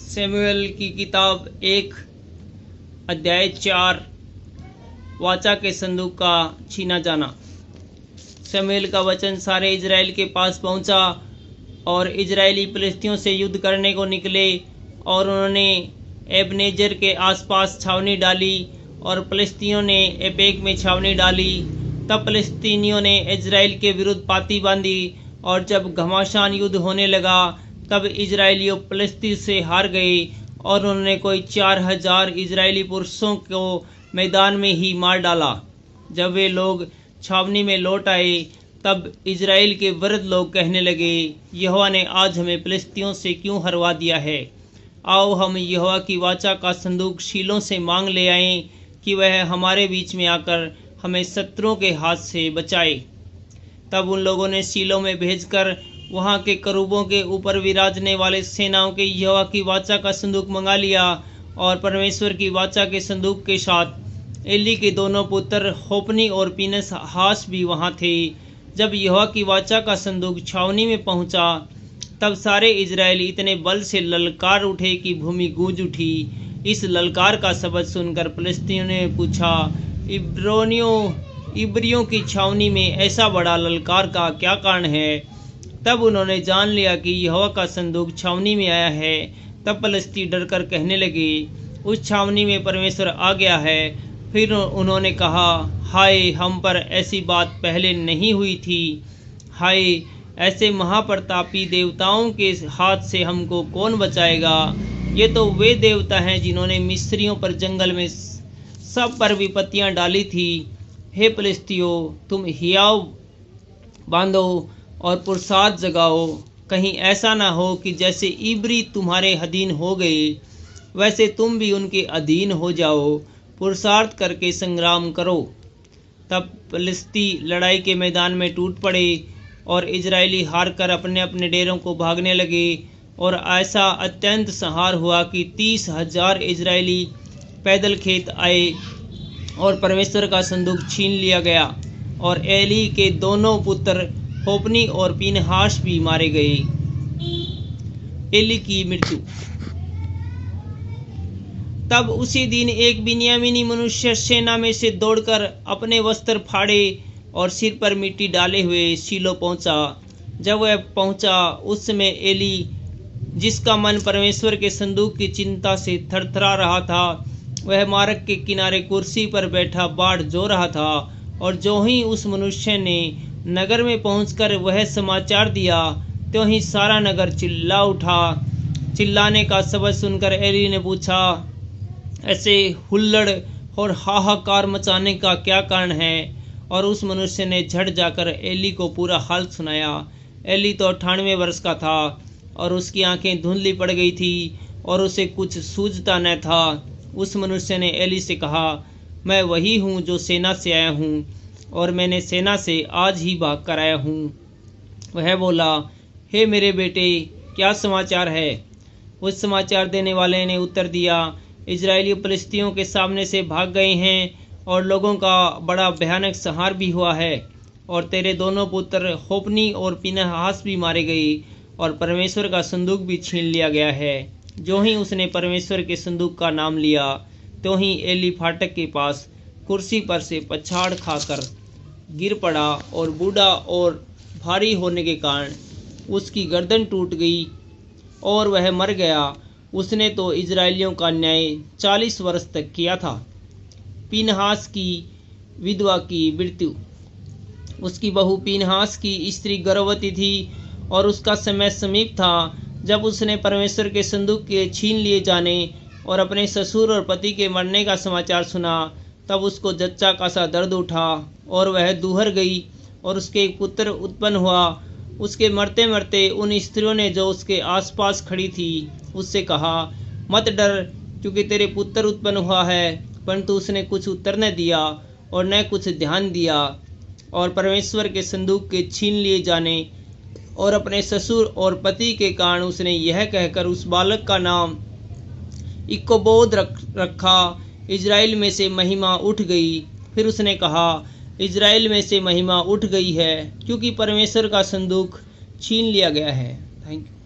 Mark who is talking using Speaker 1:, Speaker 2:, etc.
Speaker 1: शमूएल की किताब 1 अध्याय 4 वाचा के संदूक का छीना जाना। शमूएल का वचन सारे इजराइल के पास पहुंचा और इजरायली फिलिस्तियों से युद्ध करने को निकले और उन्होंने एबनेजेर के आसपास छावनी डाली और फिलिस्तियों ने एपेक में छावनी डाली। तब फिलिस्तीनियों ने इजराइल के विरुद्ध पाती बांधी और जब घमासान युद्ध होने लगा तब इजरायलियों फिलिस्ती से हार गए और उन्होंने कोई 4000 इजरायली पुरुषों को मैदान में ही मार डाला। जब वे लोग छावनी में लौट आए तब इजराइल के वृद्ध लोग कहने लगे, यहोवा ने आज हमें फिलिस्तियों से क्यों हरवा दिया है? आओ हम यहोवा की वाचा का संदूक शीलो से मांग ले आएं कि वह हमारे बीच में आकर हमें शत्रुओं के हाथ से बचाए। तब उन लोगों ने शीलो में भेजकर वहां के करूबों के ऊपर विराजने वाले सेनाओं के यहोवा की वाचा का संदूक मंगा लिया और परमेश्वर की वाचा के संदूक के साथ एली के दोनों पुत्र होपनी और पीनहास भी वहां थे। जब यहोवा की वाचा का संदूक छावनी में पहुंचा तब सारे इजरायली इतने बल से ललकार उठे कि भूमि गूंज उठी। इस ललकार का शब्द सुनकर फिलिस्तीनियों ने पूछा, इब्रियों की छावनी में ऐसा बड़ा ललकार का क्या कारण है? तब उन्होंने जान लिया कि यहोवा का संदूक छावनी में आया है। तब फिलिस्ती डरकर कहने लगे, उस छावनी में परमेश्वर आ गया है। फिर उन्होंने कहा, हाय, हम पर ऐसी बात पहले नहीं हुई थी। हाय, ऐसे महाप्रतापी देवताओं के हाथ से हमको कौन बचाएगा? ये तो वे देवता हैं जिन्होंने मिस्रियों पर जंगल में सब पर विपत्तियां डाली थी। हे फिलिस्तियों, तुम हियाव बांधो और पुरुषार्थ जगाओ। कहीं ऐसा ना हो कि जैसे इब्री तुम्हारे अधीन हो गए वैसे तुम भी उनके अधीन हो जाओ। पुरुषार्थ करके संग्राम करो। तब फिलिस्ती लड़ाई के मैदान में टूट पड़े और इजरायली हार कर अपने अपने डेरों को भागने लगे। और ऐसा अत्यंत संहार हुआ कि 30,000 इजरायली पैदल खेत आए और परमेश्वर का संदूक छीन लिया गया और एली के दोनों पुत्र होपनी और पीनहास भी मारे गए। एली की मृत्यु। तब उसी दिन एक बिन्यामीनी मनुष्य सेना में से दौड़कर अपने वस्त्र फाड़े और सिर पर मिट्टी डाले हुए शीलो पहुंचा। जब वह पहुंचा उस समय एली, जिसका मन परमेश्वर के संदूक की चिंता से थरथरा रहा था, वह मार्ग के किनारे कुर्सी पर बैठा बाट जो रहा था। और जो ही उस मनुष्य ने नगर में पहुंचकर वह समाचार दिया त्यों ही सारा नगर चिल्ला उठा। चिल्लाने का शब्द सुनकर एली ने पूछा, ऐसे हुल्लड़ और हाहाकार मचाने का क्या कारण है? और उस मनुष्य ने झट जाकर एली को पूरा हाल सुनाया। एली तो 98 वर्ष का था और उसकी आंखें धुंधली पड़ गई थी और उसे कुछ सूझता न था। उस मनुष्य ने एली से कहा, मैं वही हूँ जो सेना से आया हूँ और मैंने सेना से आज ही भाग कर आया हूँ। वह बोला, हे मेरे बेटे, क्या समाचार है? उस समाचार देने वाले ने उत्तर दिया, इजरायली फिलिस्तियों के सामने से भाग गए हैं और लोगों का बड़ा भयानक संहार भी हुआ है और तेरे दोनों पुत्र होपनी और पीनहास भी मारे गए और परमेश्वर का संदूक भी छीन लिया गया है। जो ही उसने परमेश्वर के संदूक का नाम लिया तो ही एली फाटक के पास कुर्सी पर से पछाड़ खाकर गिर पड़ा और बूढ़ा और भारी होने के कारण उसकी गर्दन टूट गई और वह मर गया। उसने तो इजरायलियों का न्याय 40 वर्ष तक किया था। पीनहास की विधवा की मृत्यु। उसकी बहू पीनहास की स्त्री गर्भवती थी और उसका समय समीप था। जब उसने परमेश्वर के संदूक के छीन लिए जाने और अपने ससुर और पति के मरने का समाचार सुना तब उसको जच्चा का सा दर्द उठा और वह दूहर गई और उसके एक पुत्र उत्पन्न हुआ। उसके मरते मरते उन स्त्रियों ने जो उसके आसपास खड़ी थी उससे कहा, मत डर, क्योंकि तेरे पुत्र उत्पन्न हुआ है। परंतु उसने कुछ उत्तर न दिया और न कुछ ध्यान दिया और परमेश्वर के संदूक के छीन लिए जाने और अपने ससुर और पति के कारण उसने यह कहकर उस बालक का नाम इकोबोद रखा, इजराइल में से महिमा उठ गई। फिर उसने कहा, इजराइल में से महिमा उठ गई है क्योंकि परमेश्वर का संदूक छीन लिया गया है। Thank you.